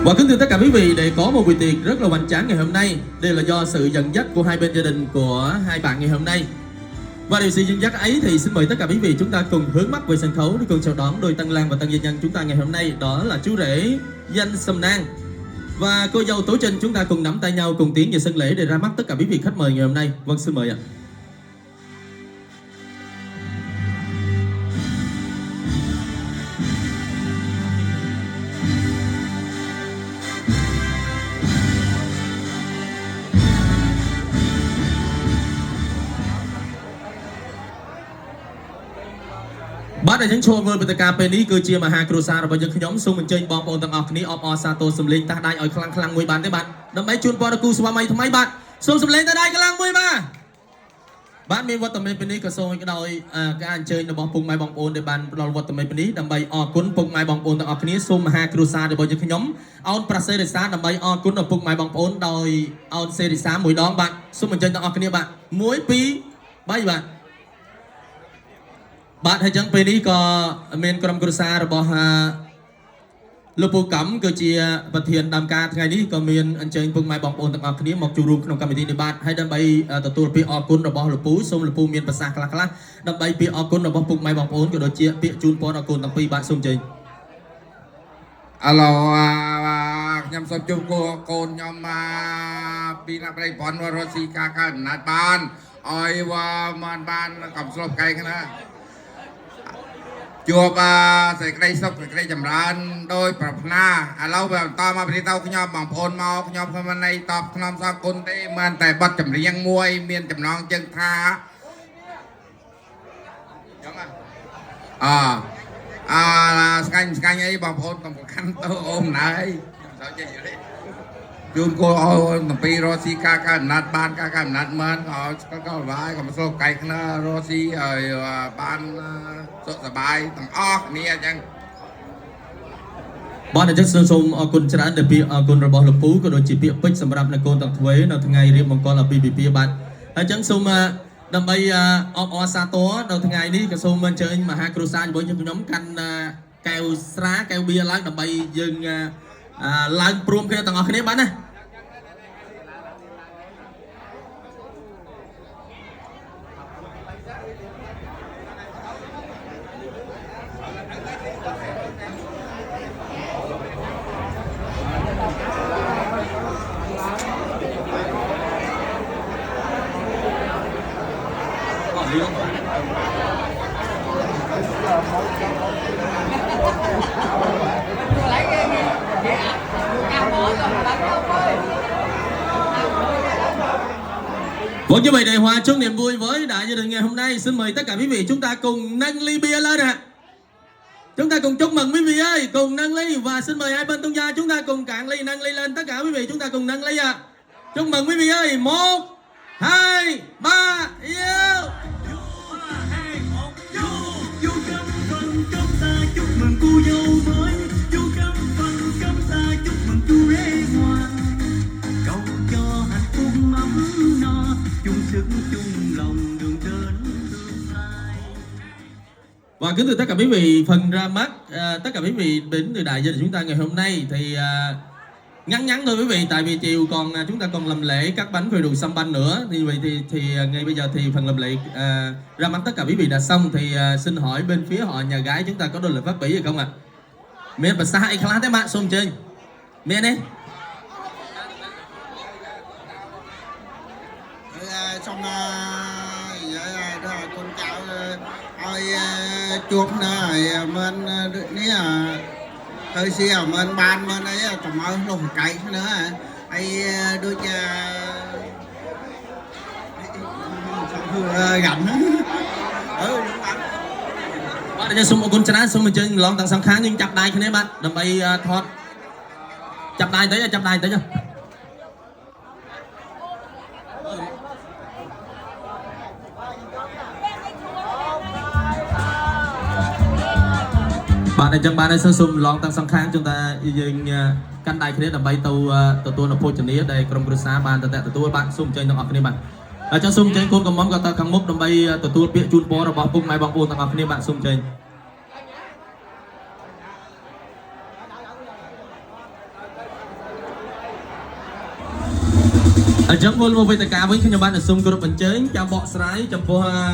Và kính thưa tất cả quý vị, để có một buổi tiệc rất là hoành tráng ngày hôm nay, đây là do sự dẫn dắt của hai bên gia đình của hai bạn ngày hôm nay. Và điều sự dẫn dắt ấy thì xin mời tất cả quý vị chúng ta cùng hướng mắt về sân khấu để cùng chào đón đôi tân lang và tân gia nhân chúng ta ngày hôm nay, đó là chú rể Danh Sầm Nang và cô dâu Tố Trinh. Chúng ta cùng nắm tay nhau cùng tiến về sân lễ để ra mắt tất cả quý vị khách mời ngày hôm nay. Vâng, xin mời ạ. Bạn đã dẫn show với tất cả bênนี้គឺជាមហាគ្រួសាររបស់យើងខ្ញុំសូមអញ្ជើញបងប្អូនទាំងអស់គ្នាអបអរសាទរសំឡេងតាស់ដៃឲ្យខ្លាំងៗមួយបានទេបាទដើម្បីជូនពរដល់គូស្វាមីថ្មីបាទសូមសំឡេងតាស់ដៃខ្លាំងមួយបាទមានវត្តមានពេលនេះក៏សូមឲ្យដោយការអញ្ជើញរបស់ពុកម៉ែបងប្អូនដែលបានផ្ដល់វត្តមានពេលនេះដើម្បីអរគុណពុកម៉ែបងប្អូនទាំងអស់គ្នាសូមមហាគ្រួសាររបស់យើងខ្ញុំអោនប្រសេរីសាដើម្បីអរគុណដល់ពុកម៉ែបងប្អូនដោយអោនសេរីសាមួយដងបាទសូមអញ្ជើញទាំងអស់គ្នាបាទ1 2 3បាទហើយចឹងពេលនេះក៏មានក្រុមគ្រួសាររបស់លោកពូកំគឺជាប្រធានដើមការថ្ងៃនេះក៏មានអញ្ជើញពុកម៉ែបងប្អូនទាំងអស់គ្នាមកចូលរួមក្នុងកម្មវិធីនេះបាទហើយដើម្បីទទួលពាក្យអរគុណរបស់លោកពូសូមលោកពូមានប្រសាសន៍ខ្លះៗដើម្បីពាក្យអរគុណរបស់ពុកម៉ែបងប្អូនក៏ដូចជាពាក្យជូនពរដល់កូនទាំងពីរបាទសូមអញ្ជើញអាឡូខ្ញុំសូមជូនកូនខ្ញុំពីអ្នកប្រៃប៉ុនរស់ស៊ីកាកើតណាត់បានឲ្យមិនបានកំស្លប់កែណាជួបសេចក្តីសុខសេចក្តីចម្រើនដោយប្រាថ្នាឥឡូវបើបន្តមកពីទៅខ្ញុំបងប្អូនមកខ្ញុំខ្ញុំមិននៃតបថ្នមសងគុណទេមិនតែបတ်ចម្រៀងមួយមានចំណងជើងថាចឹងស្កាញ់អីបងប្អូនកុំកាន់ទៅអូមណៃខ្ញុំចូលចេះយល់ទេជូនកូនឲ្យទាំងពីររស់ស៊ីការកំណាត់បានការកំណាត់មិនក៏ក៏វាយក៏មកស្លកកែគ្នារស់ស៊ីឲ្យបានសុខសប្បាយទាំងអស់គ្នាអញ្ចឹងបាទអញ្ចឹងសូមអរគុណច្រើនដល់ពាក្យអរគុណរបស់លោកពូក៏ដូចជាពាក្យពេចន៍សម្រាប់នៅកូនទាំងទ្វេនៅថ្ងៃរៀបមង្គលអាពាហ៍ពិពាហ៍បាទហើយអញ្ចឹងសូមដើម្បីអបអរសាទរដល់ថ្ងៃនេះក៏សូមអញ្ជើញមហាគ្រួសារជាមួយខ្ញុំកាន់កែវស្រាកែវបៀឡើងដើម្បីយើងឡើងព្រមគ្នាទាំងអស់គ្នាបាទណាVâng, như vậy để hòa chung niềm vui với đại gia đình ngày hôm nay, xin mời tất cả quý vị chúng ta cùng nâng ly bia lên ạ. Chúng ta cùng chúc mừng quý vị ơi, cùng nâng ly và xin mời hai bên tung gia chúng ta cùng cạn ly, nâng ly lên tất cả quý vị chúng ta cùng nâng ly ạ. Chúc mừng quý vị ơi, 1, 2, 3, yêu. Chúc mừng cô dâu mới, chú cắm phần cắm ta chúc mừng chú rể ngoan, cầu cho hạnh phúc ấm no, chung sức chung lòng đường đến tương lai. Và kính thưa tất cả quý vị, phần ra mắt tất cả quý vị đến từ đại gia đình chúng ta ngày hôm nay thì ngắn thôi quý vị, tại vì chiều còn chúng ta còn làm lễ cắt bánh khoai đường xăm banh nữa, thì vậy thì ngay bây giờ thì phần làm lễ ra mắt tất cả quý vị đã xong thì xin hỏi bên phía họ nhà gái chúng ta có đôi lời phát biểu gì không ạ? Miền Bắc Sa hay khá thế bạn xôm chơi miền đi xong rồi con cháu ơi chuột nữa mình ní hơi xìa mình ban mình ấy tầm ơi lồng cày nữa ai đôi cha gặm bạnจะ xung con chán xung mình chơi lon tặng sáng kháng nhưng chặt đai thế này bạn đầm bay thoát chặt đai tới chưa bạn này bạn ấy xung lon tặng sáng kháng chúng ta dừng căn đai thế này đầm bay tàu tua nó phô chân ní đây cầm cửa xa bàn tận tua bạn xung chơi nó học này bạn cho xung chơi con cầm món gà ta khang mốc đầm bay tua bịa chun po rồi bọc bung máy bong bồn tặng học này bạn xung chơi អញ្ចឹងមុនមកវេទិកាវិញខ្ញុំបានសូមគោរពអញ្ជើញចាំបកស្រាយចំពោះ